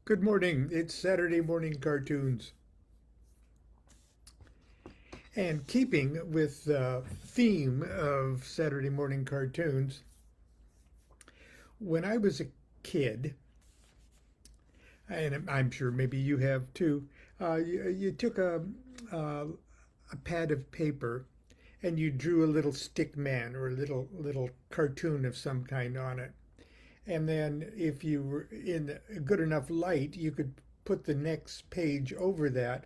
Good morning. It's Saturday morning cartoons. And keeping with the theme of Saturday morning cartoons, when I was a kid, and I'm sure maybe you have too, you took a pad of paper and you drew a little stick man or a little cartoon of some kind on it. And then if you were in good enough light, you could put the next page over that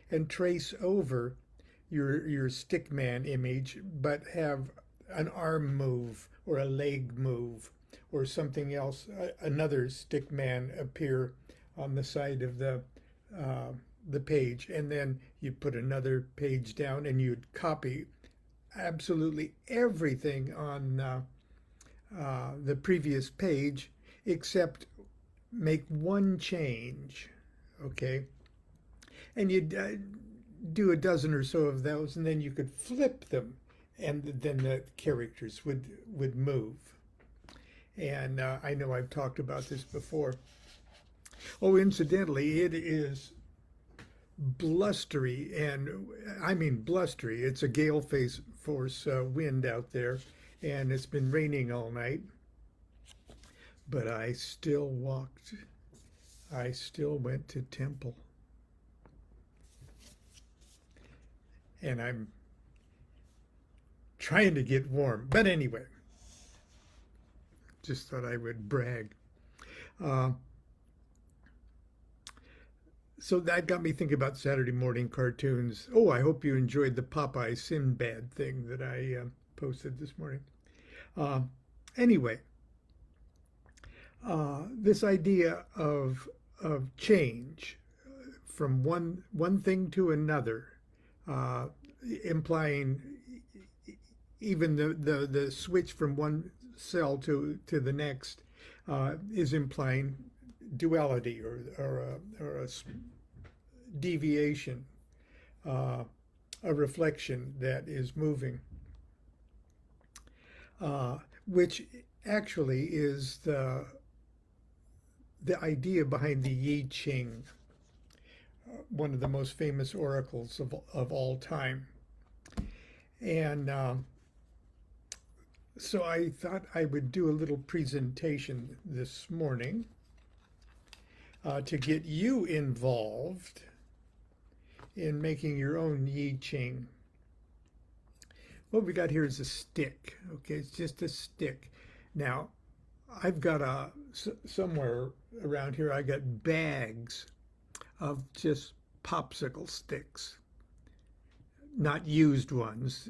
and trace over your stickman image, but have an arm move or a leg move or something else, another stickman appear on the side of uh, the page, and then you put another page down and you'd copy absolutely everything on the previous page except make one change, okay? And you'd do a dozen or so of those, and then you could flip them, and then the characters would move. And I know I've talked about this before. Oh, incidentally, it is blustery, and I mean blustery. It's a gale force wind out there, and it's been raining all night. But I still walked. I still went to temple, and I'm trying to get warm. But anyway, just thought I would brag. Uh, so that got me thinking about Saturday morning cartoons. Oh, I hope you enjoyed the Popeye Sinbad thing that I posted this morning. Uh, anyway, this idea of change from one thing to another, uh, implying even the switch from one cell to the next, is implying duality or a deviation, uh, a reflection that is moving, which actually is the idea behind the I Ching, one of the most famous oracles of all time. And so I thought I would do a little presentation this morning to get you involved in making your own I Ching. What we got here is a stick. Okay, it's just a stick. Now, I've got somewhere around here, I got bags of just popsicle sticks, not used ones,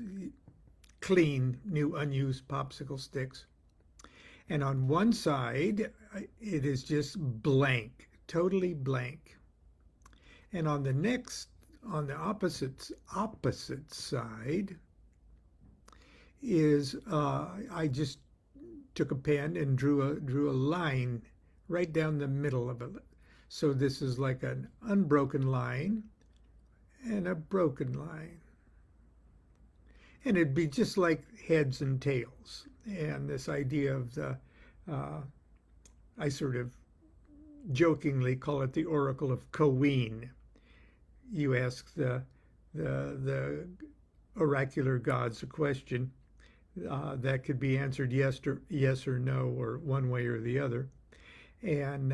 clean, new, unused popsicle sticks. And on one side, it is just blank, totally blank. And on the next, on the opposite side, is I just took a pen and drew a line right down the middle of it. So this is like an unbroken line and a broken line. And it'd be just like heads and tails. And this idea of uh, I sort of jokingly call it the Oracle of Koween. You ask the oracular gods a question that could be answered yes or no, or one way or the other. And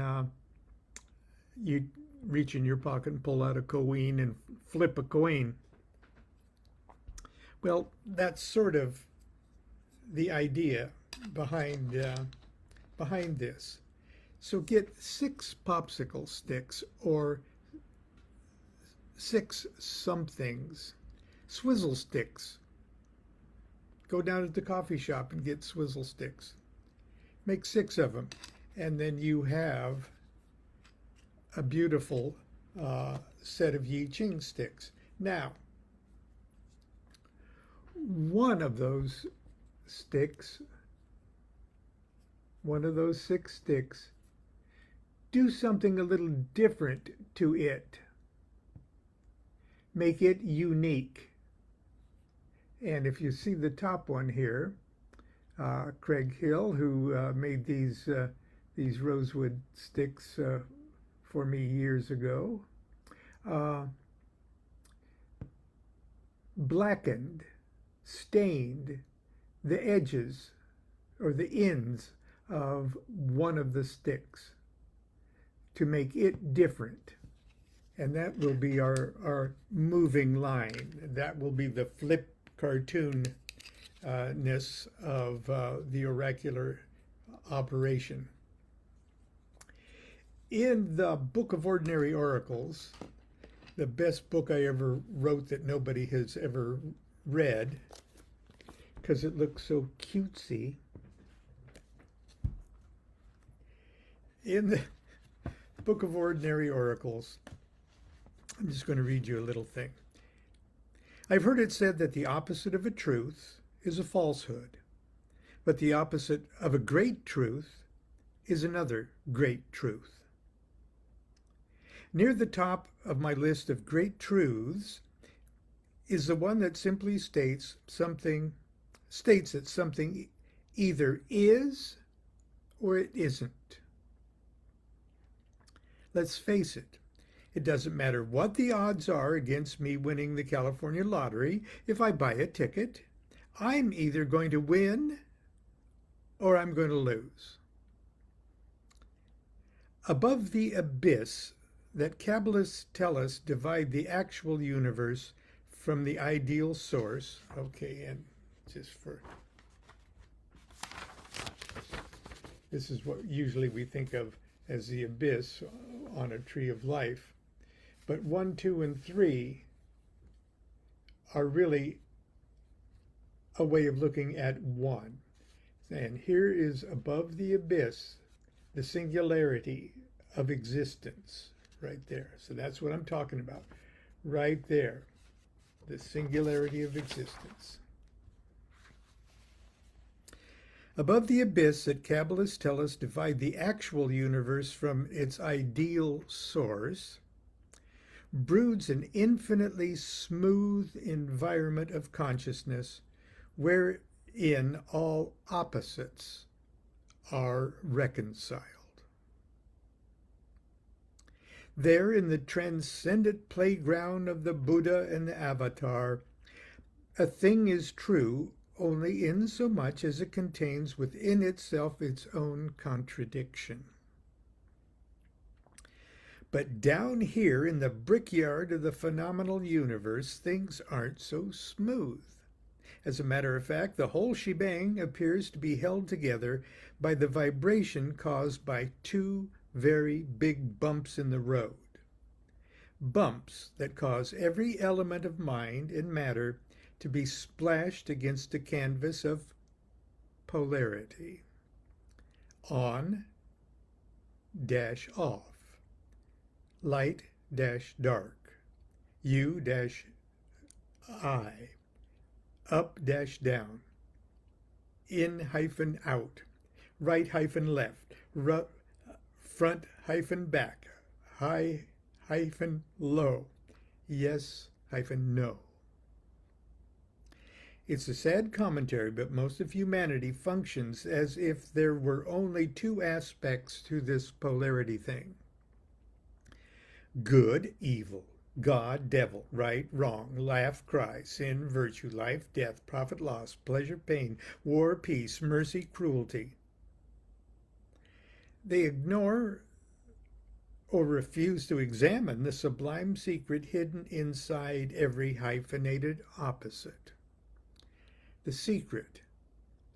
you reach in your pocket and pull out a coin and flip a coin. Well, that's sort of the idea behind behind this. So get 6 popsicle sticks or 6 somethings, swizzle sticks. Go down to the coffee shop and get swizzle sticks. Make 6 of them, and then you have a beautiful set of I Ching sticks. Now, one of those sticks, one of those 6 sticks, do something a little different to it. Make it unique. And if you see the top one here, Craig Hill, who made these rosewood sticks for me years ago. Uh, Blackened, stained the edges or the ends of one of the sticks to make it different. And that will be our moving line. That will be the flip cartoon ness of the oracular operation. In the Book of Ordinary Oracles, the best book I ever wrote that nobody has ever read, because it looks so cutesy. In the Book of Ordinary Oracles, I'm just going to read you a little thing. I've heard it said that the opposite of a truth is a falsehood, but the opposite of a great truth is another great truth. Near the top of my list of great truths is the one that simply states that something either is or it isn't. Let's face it. It doesn't matter what the odds are against me winning the California lottery. If I buy a ticket, I'm either going to win or I'm going to lose. Above the abyss that Kabbalists tell us divide the actual universe from the ideal source. Okay, and just for... This is what usually we think of as the abyss on a tree of life. But 1, 2, and 3 are really a way of looking at one. And here is above the abyss, the singularity of existence right there. So that's what I'm talking about right there, the singularity of existence. Above the abyss that Kabbalists tell us divide the actual universe from its ideal source, broods an infinitely smooth environment of consciousness wherein all opposites are reconciled. There, in the transcendent playground of the Buddha and the Avatar, a thing is true only in so much as it contains within itself its own contradiction. But down here in the brickyard of the phenomenal universe, things aren't so smooth. As a matter of fact, the whole shebang appears to be held together by the vibration caused by two very big bumps in the road. Bumps that cause every element of mind and matter to be splashed against a canvas of polarity. On dash off. Light dash dark. U dash I. Up dash down. In hyphen out. Right hyphen left. Front hyphen back. High hyphen low. Yes hyphen no. It's a sad commentary, but most of humanity functions as if there were only two aspects to this polarity thing. Good, evil, God, devil, right, wrong, laugh, cry, sin, virtue, life, death, profit, loss, pleasure, pain, war, peace, mercy, cruelty. They ignore or refuse to examine the sublime secret hidden inside every hyphenated opposite. The secret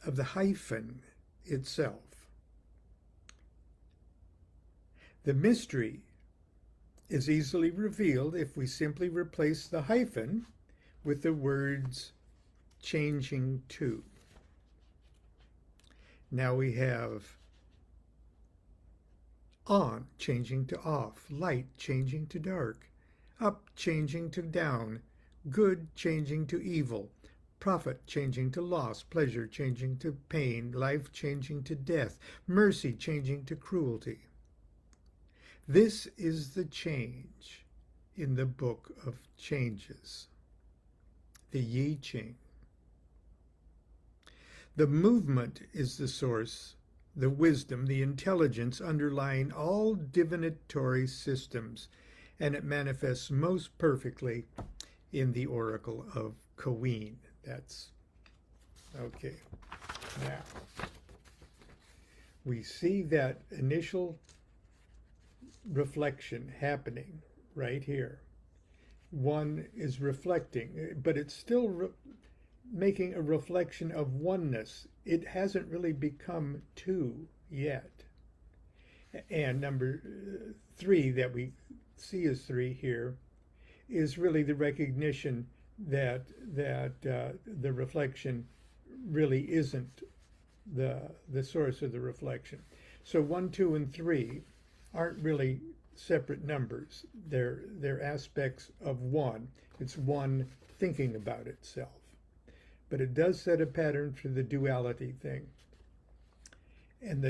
of the hyphen itself. The mystery is easily revealed if we simply replace the hyphen with the words changing to. Now we have on changing to off, light changing to dark, up changing to down, good changing to evil, profit changing to loss, pleasure changing to pain, life changing to death, mercy changing to cruelty. This is the change in the Book of Changes, the I Ching. The movement is the source the wisdom, the intelligence underlying all divinatory systems, and it manifests most perfectly in the Oracle of Koween. That's okay. Now, we see that initial reflection happening right here. One is reflecting, but it's still making a reflection of oneness. It hasn't really become two yet. And number three that we see as three here is really the recognition that the reflection really isn't the source of the reflection. So 1, 2, and 3 aren't really separate numbers. They're aspects of one. It's one thinking about itself. But it does set a pattern for the duality thing. And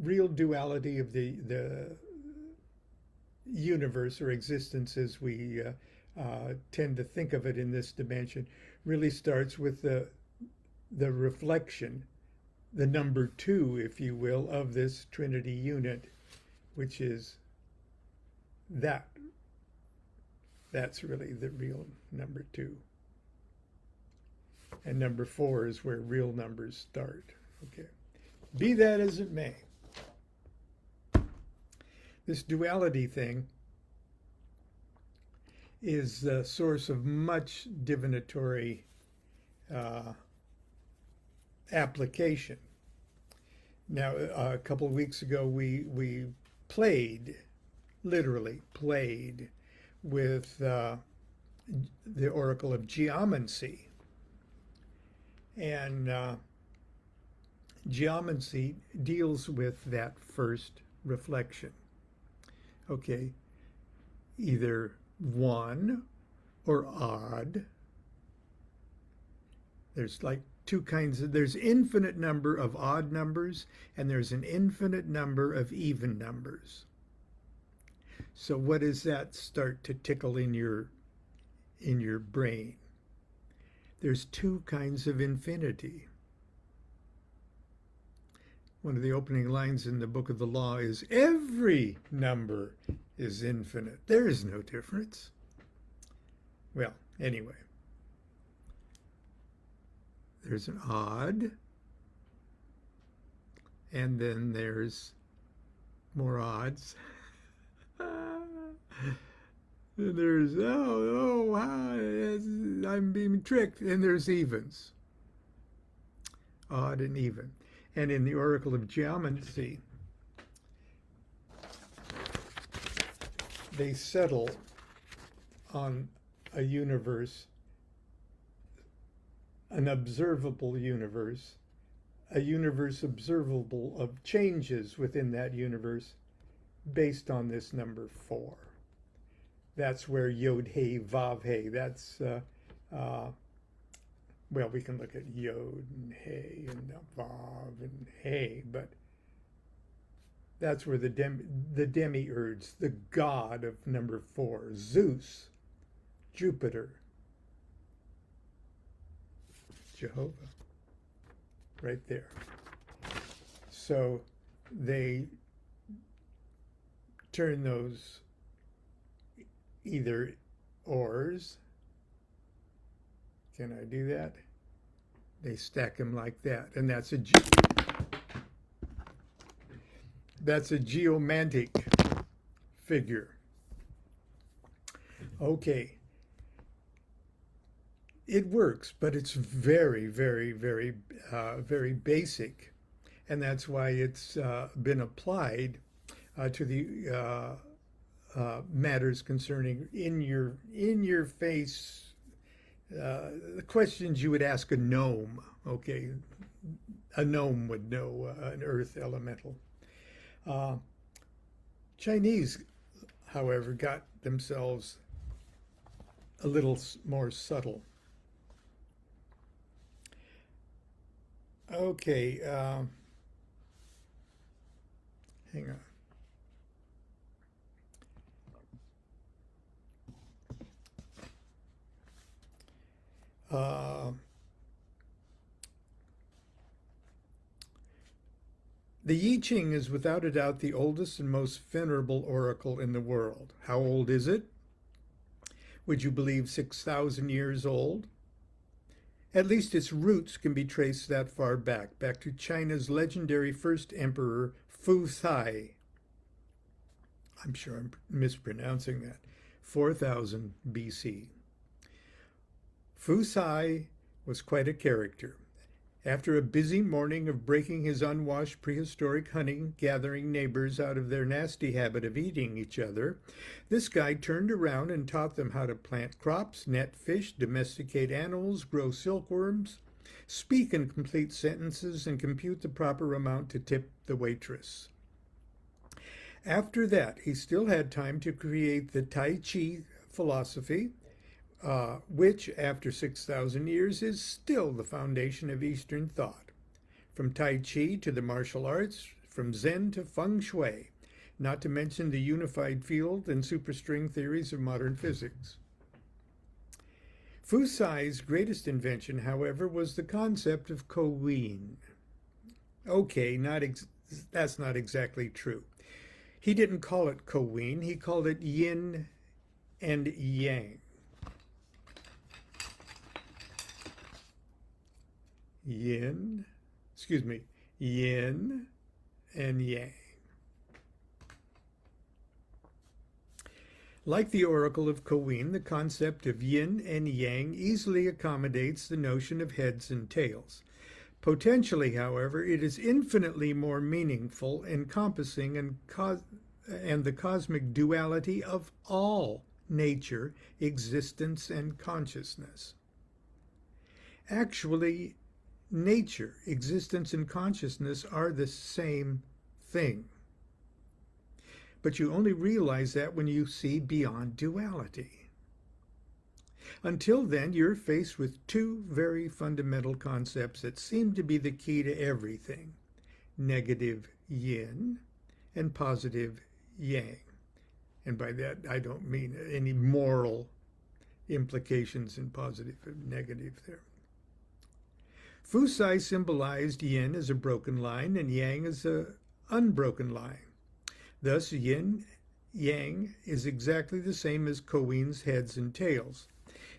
real duality of the universe or existence as we tend to think of it in this dimension really starts with the reflection, the number 2, if you will, of this Trinity unit, which is that. That's really the real number 2. And number 4 is where real numbers start. Okay. Be that as it may, this duality thing is the source of much divinatory application. Now, a couple of weeks ago, we literally played with the Oracle of Geomancy. And geomancy deals with that first reflection. Okay, either one or odd. There's like there's infinite number of odd numbers, and there's an infinite number of even numbers. So what does that start to tickle in your brain? There's 2 kinds of infinity. One of the opening lines in the Book of the Law is, every number is infinite. There is no difference. Well, anyway. There's an odd, and then there's more odds. There's, I'm being tricked, and there's evens. Odd and even. And in the Oracle of Geomancy, they settle on a universe, an observable universe, a universe observable of changes within that universe based on this number 4. That's where Yod He Vav He. That's well, we can look at Yod and He and Vav and He, but that's where the demiurge, the god of number 4, Zeus, Jupiter, Jehovah, right there. So they turn those either ors. Can I do that? They stack them like that, and that's a geomantic figure. Okay. It works, but it's very, very, very, very basic, and that's why it's been applied to the matters concerning in your face. The questions you would ask a gnome. Okay, a gnome would know an earth elemental. Chinese, however, got themselves a little more subtle. Okay, hang on. The I Ching is without a doubt the oldest and most venerable oracle in the world. How old is it? Would you believe 6,000 years old? At least its roots can be traced that far back to China's legendary first emperor, Fu Thai. I'm sure I'm mispronouncing that. 4000 BC. Fu Thai was quite a character. After a busy morning of breaking his unwashed prehistoric hunting-gathering neighbors out of their nasty habit of eating each other, this guy turned around and taught them how to plant crops, net fish, domesticate animals, grow silkworms, speak in complete sentences, and compute the proper amount to tip the waitress. After that, he still had time to create the Tai Chi philosophy, which, after 6,000 years, is still the foundation of Eastern thought. From Tai Chi to the martial arts, from Zen to Feng Shui, not to mention the unified field and superstring theories of modern physics. Fu Sai's greatest invention, however, was the concept of Koween. Okay, that's not exactly true. He didn't call it Koween, he called it yin and yang. Yin and yang. Like the oracle of Koween, the concept of yin and yang easily accommodates the notion of heads and tails. Potentially, however, it is infinitely more meaningful, encompassing and the cosmic duality of all nature, existence, and consciousness. Actually, nature, existence, and consciousness are the same thing. But you only realize that when you see beyond duality. Until then, you're faced with two very fundamental concepts that seem to be the key to everything: negative yin and positive yang. And by that, I don't mean any moral implications in positive and negative there. Fu Sai symbolized yin as a broken line and yang as an unbroken line. Thus, yin yang is exactly the same as Koween's heads and tails.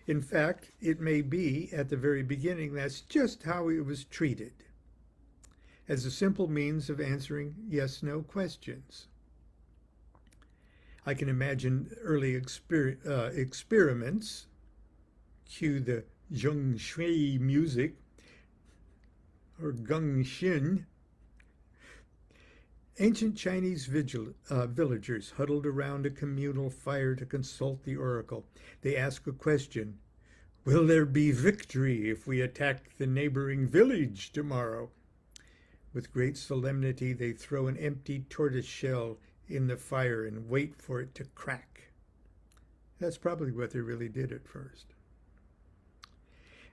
In fact, it may be, at the very beginning, that's just how it was treated, as a simple means of answering yes-no questions. I can imagine early experiments, cue the zheng shui music, or gung xin. Ancient Chinese villagers huddled around a communal fire to consult the oracle. They ask a question: will there be victory if we attack the neighboring village tomorrow? With great solemnity, they throw an empty tortoise shell in the fire and wait for it to crack. That's probably what they really did at first.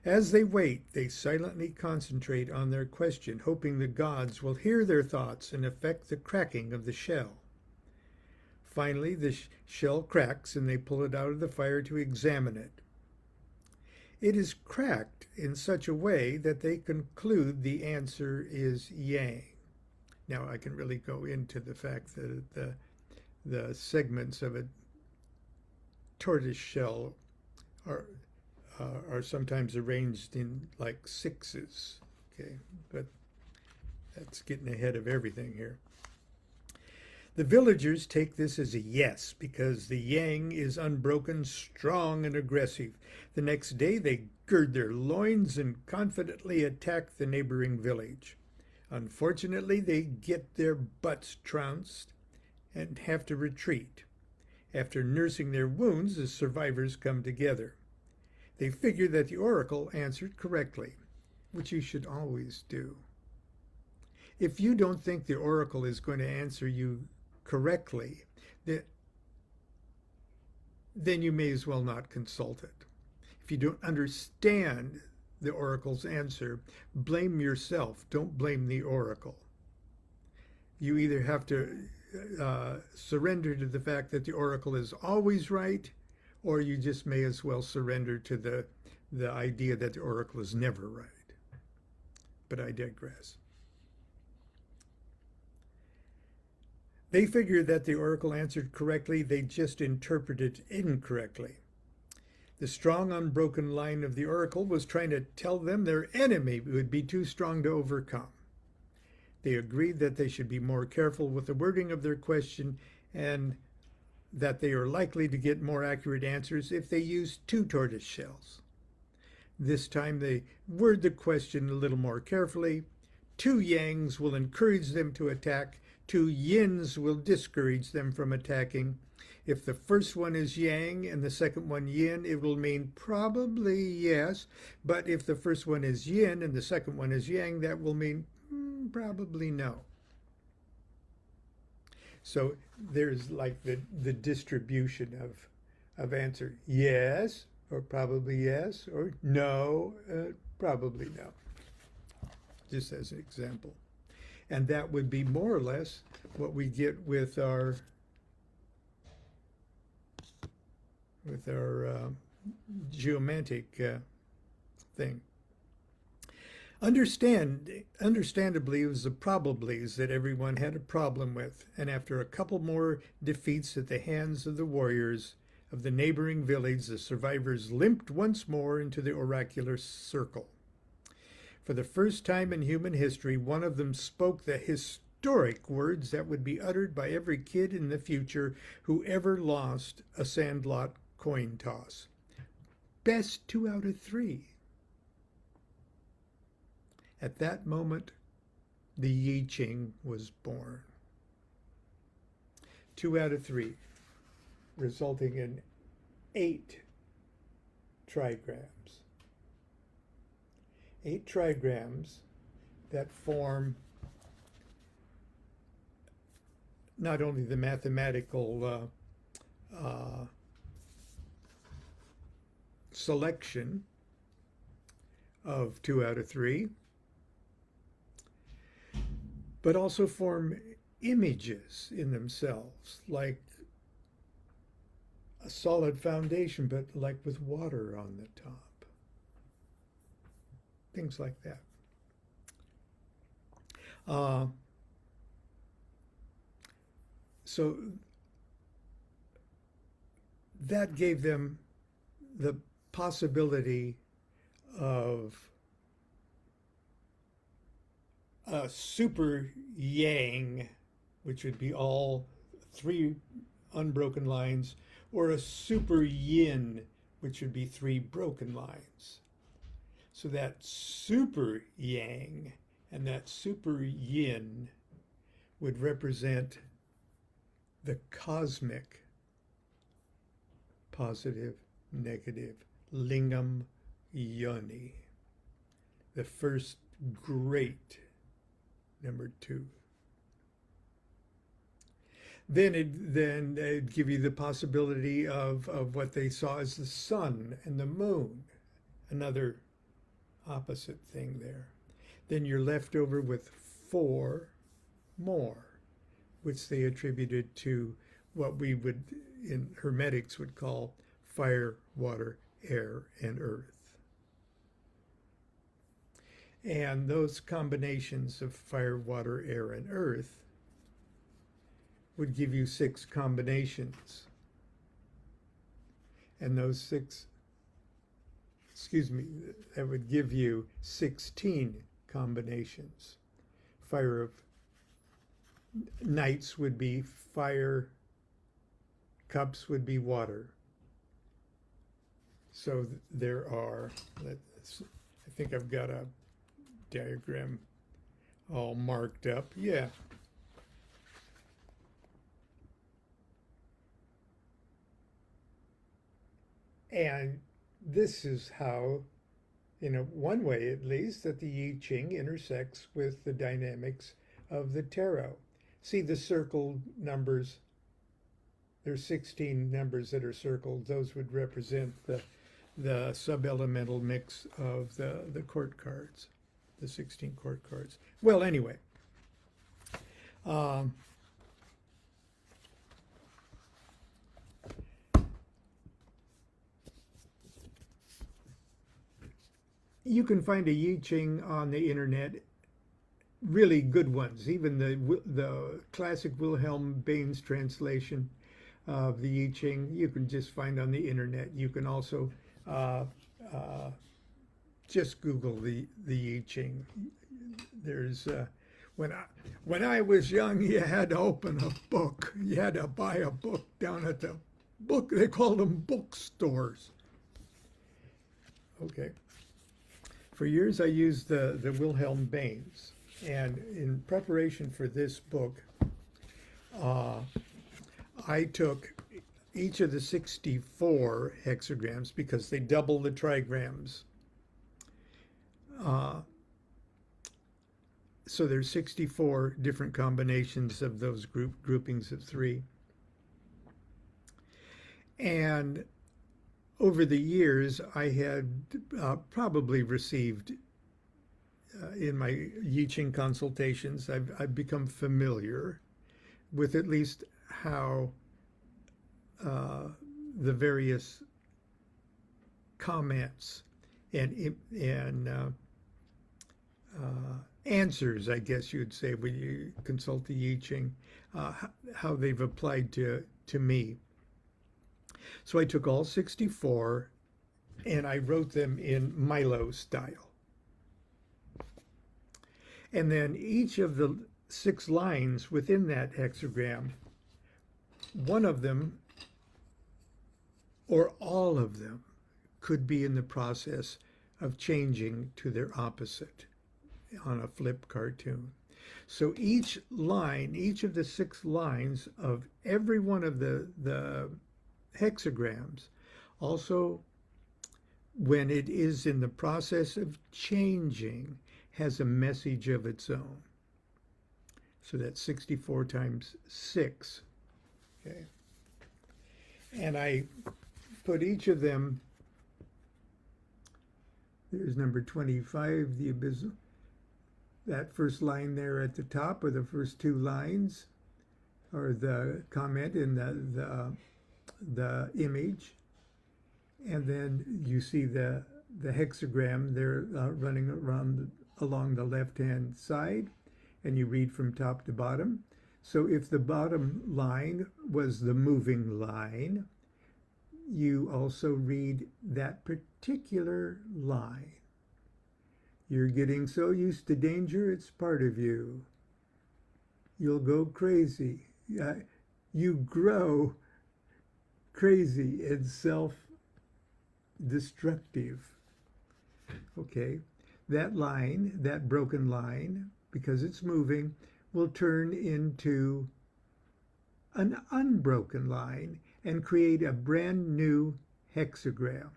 As they wait, they silently concentrate on their question, hoping the gods will hear their thoughts and effect the cracking of the shell. Finally, the shell cracks and they pull it out of the fire to examine it. It is cracked in such a way that they conclude the answer is yang. Now, I can really go into the fact that the segments of a tortoise shell are sometimes arranged in like sixes, okay? But that's getting ahead of everything here. The villagers take this as a yes, because the yang is unbroken, strong, and aggressive. The next day, they gird their loins and confidently attack the neighboring village. Unfortunately, they get their butts trounced and have to retreat. After nursing their wounds, the survivors come together. They figure that the oracle answered correctly, which you should always do. If you don't think the oracle is going to answer you correctly, then you may as well not consult it. If you don't understand the oracle's answer, blame yourself. Don't blame the oracle. You either have to surrender to the fact that the oracle is always right, or you just may as well surrender to the idea that the oracle is never right. But I digress. They figured that the oracle answered correctly, they just interpreted incorrectly. The strong, unbroken line of the oracle was trying to tell them their enemy would be too strong to overcome. They agreed that they should be more careful with the wording of their question and that they are likely to get more accurate answers if they use 2 tortoise shells. This time they word the question a little more carefully. 2 yangs will encourage them to attack. 2 yins will discourage them from attacking. If the first one is yang and the second one yin, it will mean probably yes. But if the first one is yin and the second one is yang, that will mean probably no. So there's like the distribution of answer. Yes, or probably yes, or no, probably no. Just as an example. And that would be more or less what we get with our geomantic thing. Understandably, it was the probablys that everyone had a problem with, and after a couple more defeats at the hands of the warriors of the neighboring village, the survivors limped once more into the oracular circle. For the first time in human history, one of them spoke the historic words that would be uttered by every kid in the future who ever lost a sandlot coin toss. Best 2 out of 3. At that moment, the I Ching was born. 2 out of 3, resulting in 8 trigrams. 8 trigrams that form not only the mathematical selection of 2 out of 3, but also form images in themselves, like a solid foundation, but like with water on the top. Things like that. So that gave them the possibility of a super yang, which would be all 3 unbroken lines, or a super yin, which would be 3 broken lines. So that super yang and that super yin would represent the cosmic positive, negative, lingam yoni, the first great number 2. Then it'd give you the possibility of what they saw as the sun and the moon, another opposite thing there. Then you're left over with 4 more, which they attributed to what we would, in Hermetics, would call fire, water, air, and earth. And those combinations of fire, water, air, and earth would give you 6 combinations. And those 6, that would give you 16 combinations. Fire of knights would be fire, cups would be water. So there are, I think I've got a diagram all marked up. Yeah. And this is how, in one way at least, that the I Ching intersects with the dynamics of the tarot. See the circled numbers. There's 16 numbers that are circled. Those would represent the sub-elemental mix of the court cards, the 16 court cards. Well, anyway. You can find a I Ching on the internet really good ones. Even the classic Wilhelm Baines translation of the I Ching you can just find on the internet. You can also uh, uh, just Google the I Ching. There's when I when I was young, you had to open a book. You had to buy a book down at the book. They called them bookstores. Okay. For years, I used the Wilhelm Baines, and in preparation for this book, uh, I took each of the 64 hexagrams because they double the trigrams. Uh, so there's 64 different combinations of those groupings of three. And over the years, I had probably received in my I Ching consultations, I've become familiar with at least how the various comments and answers, I guess you'd say, when you consult the I Ching, how they've applied to me. So I took all 64 and I wrote them in Milo style. And then each of the 6 lines within that hexagram, one of them or all of them could be in the process of changing to their opposite on a flip cartoon. So each line, each of the 6 lines of every one of the hexagrams also, when it is in the process of changing, has a message of its own. So that's 64 times 6. Okay. And I put each of them, there's number 25, the abyssal. That first line there at the top, or the first 2 lines, or the comment in the image. And then you see the hexagram there running along the left-hand side, and you read from top to bottom. So if the bottom line was the moving line, you also read that particular line. You're getting so used to danger, it's part of you. You'll go crazy. You grow crazy and self-destructive. Okay, that line, that broken line, because it's moving, will turn into an unbroken line and create a brand new hexagram.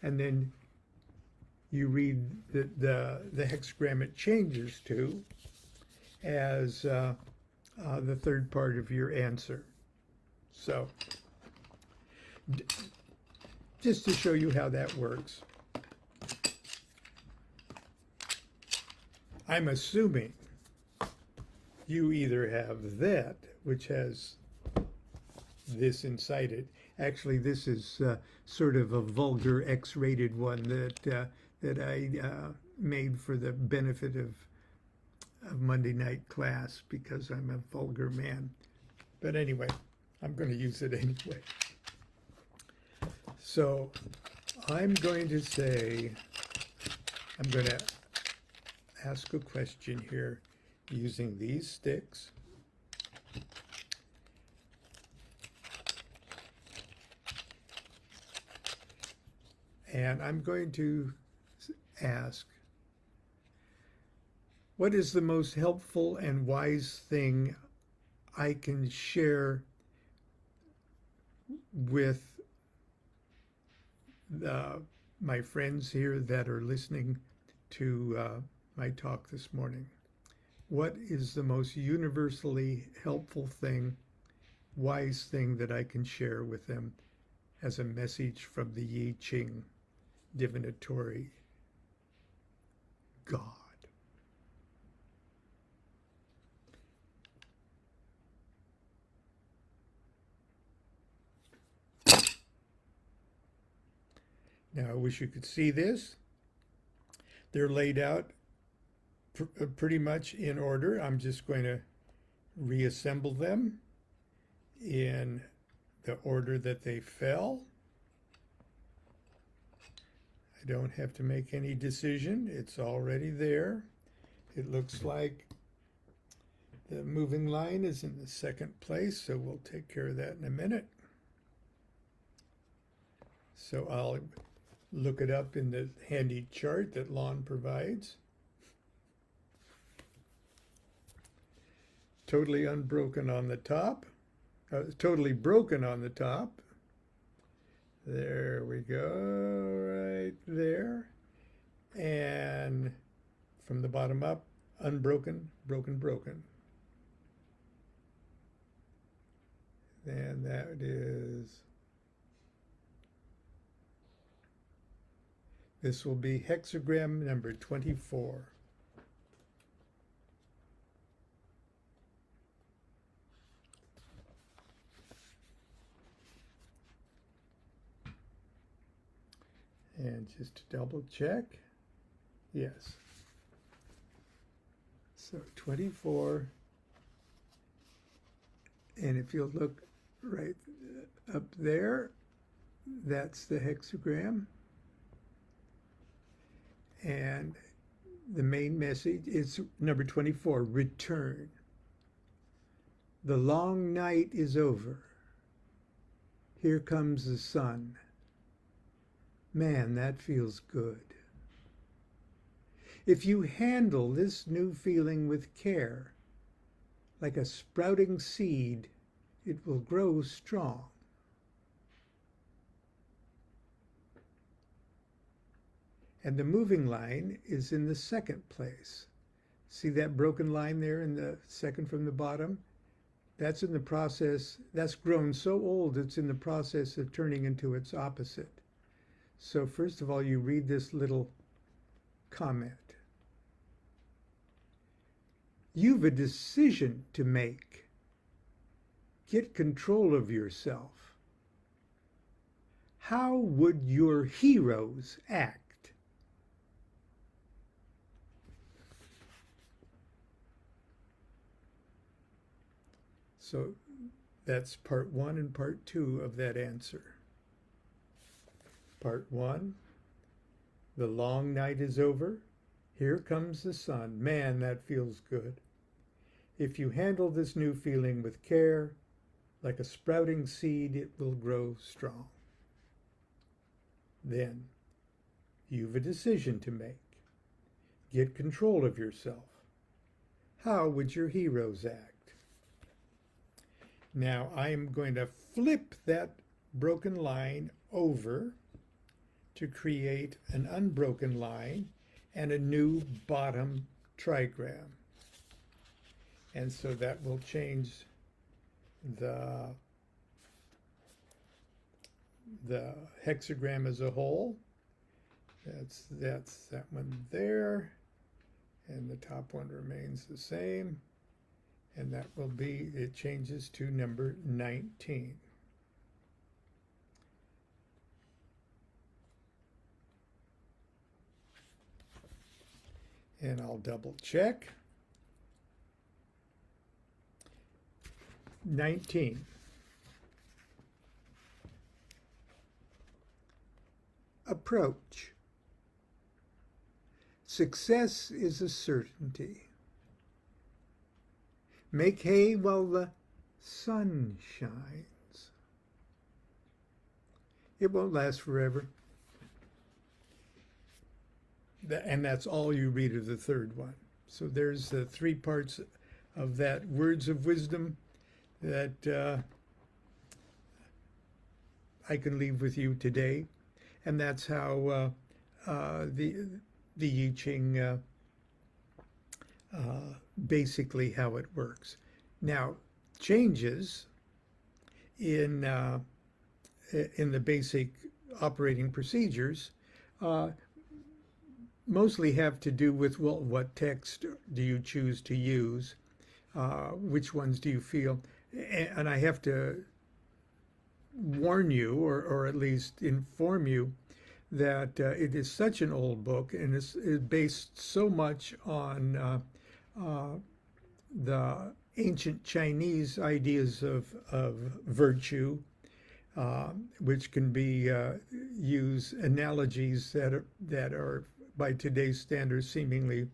And then you read the hexagram it changes to as the third part of your answer. So just to show you how that works. I'm assuming you either have that, which has this inside it. Actually, this is sort of a vulgar X-rated one that I made for the benefit of Monday night class because I'm a vulgar man. But anyway, I'm going to use it anyway. So I'm going to say, I'm going to ask a question here using these sticks. And I'm going to ask, what is the most helpful and wise thing I can share with my friends here that are listening to my talk this morning? What is the most universally helpful thing, wise thing that I can share with them as a message from the I Ching divinatory God? Now, I wish you could see this. They're laid out pretty much in order. I'm just going to reassemble them in the order that they fell. I don't have to make any decision. It's already there. It looks like the moving line is in the second place, so we'll take care of that in a minute. So I'll look it up in the handy chart that Lon provides. Totally unbroken on the top. Totally broken on the top. There we go, right there. And from the bottom up, unbroken, broken, broken. And that is, this will be hexagram number 24. And just to double check, yes. So 24, and if you'll look right up there, that's the hexagram. And the main message is number 24, return. The long night is over. Here comes the sun. Man, that feels good. If you handle this new feeling with care, like a sprouting seed, it will grow strong. And the moving line is in the second place. See that broken line there in the second from the bottom? That's in the process, that's grown so old it's in the process of turning into its opposite. So first of all, you read this little comment. You've a decision to make. Get control of yourself. How would your heroes act? So that's part 1 and part 2 of that answer. Part 1, the long night is over. Here comes the sun. Man, that feels good. If you handle this new feeling with care, like a sprouting seed, it will grow strong. Then, you've a decision to make. Get control of yourself. How would your heroes act? Now, I am going to flip that broken line over to create an unbroken line and a new bottom trigram. And so that will change the hexagram as a whole. That's that one there. And the top one remains the same. And that will be, it changes to number 19. And I'll double check. 19. Approach. Success is a certainty. Make hay while the sun shines. It won't last forever. And that's all you read of the third one. So there's the 3 parts of that words of wisdom that I can leave with you today. And that's how the I Ching, basically how it works. Now, changes in the basic operating procedures mostly have to do with, well, what text do you choose to use? Which ones do you feel? And I have to warn you, or at least inform you, that it is such an old book and is based so much on the ancient Chinese ideas of virtue, which can be use analogies that are by today's standards seemingly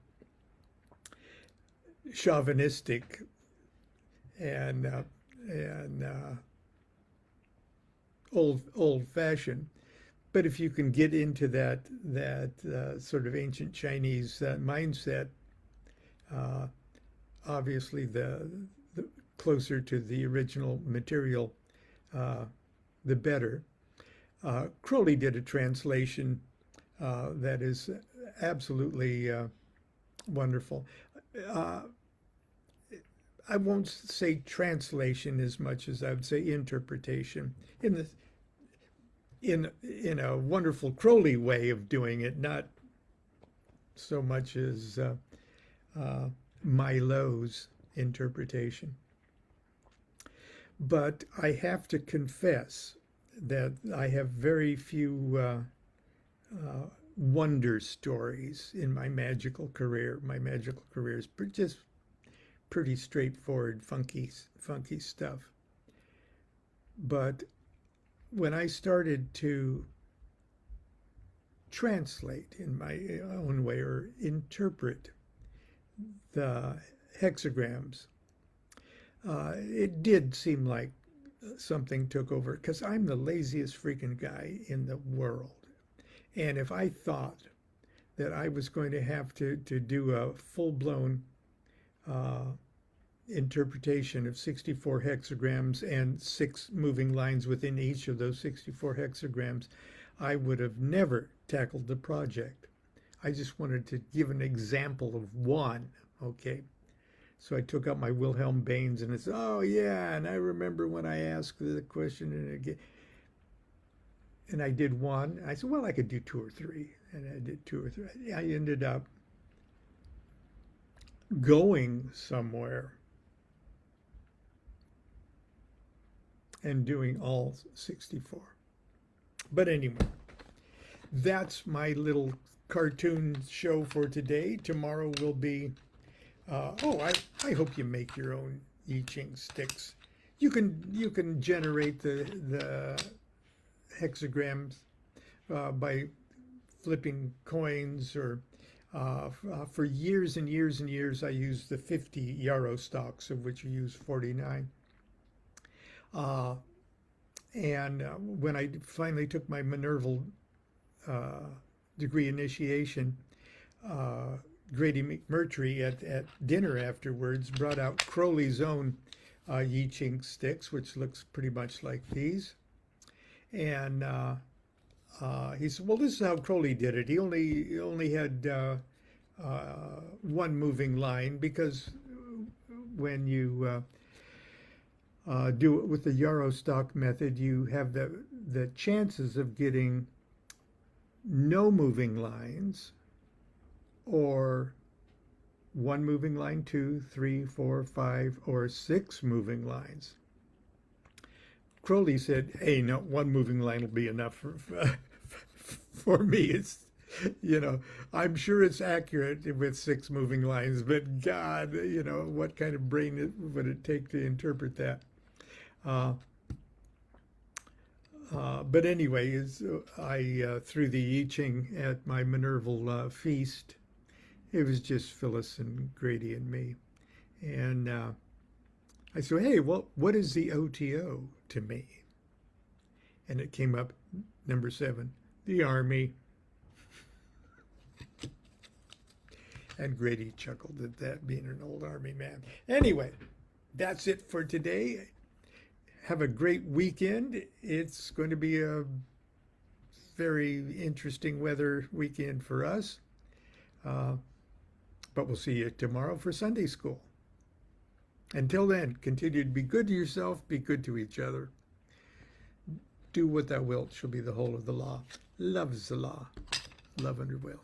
chauvinistic and old fashioned. But if you can get into that sort of ancient Chinese mindset, obviously the closer to the original material, the better. Crowley did a translation that is absolutely wonderful. I won't say translation as much as I would say interpretation in a wonderful Crowley way of doing it, not so much as Milo's interpretation. But I have to confess that I have very few wonder stories in my magical career. My magical career is just pretty straightforward, funky stuff. But when I started to translate in my own way or interpret the hexagrams, it did seem like something took over, because I'm the laziest freaking guy in the world. And if I thought that I was going to have to do a full-blown interpretation of 64 hexagrams and 6 moving lines within each of those 64 hexagrams, I would have never tackled the project. I just wanted to give an example of one, okay? So I took out my Wilhelm Baines and it's, oh yeah, and I remember when I asked the question and I did one. I said, well, I could do 2 or 3, and I did 2 or 3. I ended up going somewhere and doing all 64. But anyway, that's my little cartoon show for today. Tomorrow will be, I hope you make your own I Ching sticks. You can generate the hexagrams by flipping coins, or for years and years and years I used the 50 yarrow stalks, of which you use 49. And when I finally took my Minerval degree initiation, Grady McMurtry at dinner afterwards brought out Crowley's own I Ching sticks, which looks pretty much like these. And he said, well, this is how Crowley did it. He only had one moving line, because when you do it with the yarrow stock method, you have the chances of getting no moving lines, or 1 moving line, 2, 3, 4, 5, or 6 moving lines. Crowley said, hey, no, 1 moving line will be enough for me. It's, I'm sure it's accurate with 6 moving lines, but God, what kind of brain would it take to interpret that? But anyway, I threw the I Ching at my Minerval feast. It was just Phyllis and Grady and me. And I said, hey, well, what is the OTO to me? And it came up, number 7, the Army. And Grady chuckled at that, being an old Army man. Anyway, that's it for today. Have a great weekend. It's going to be a very interesting weather weekend for us. But we'll see you tomorrow for Sunday school. Until then, continue to be good to yourself, be good to each other. Do what thou wilt shall be the whole of the law. Love is the law. Love under will.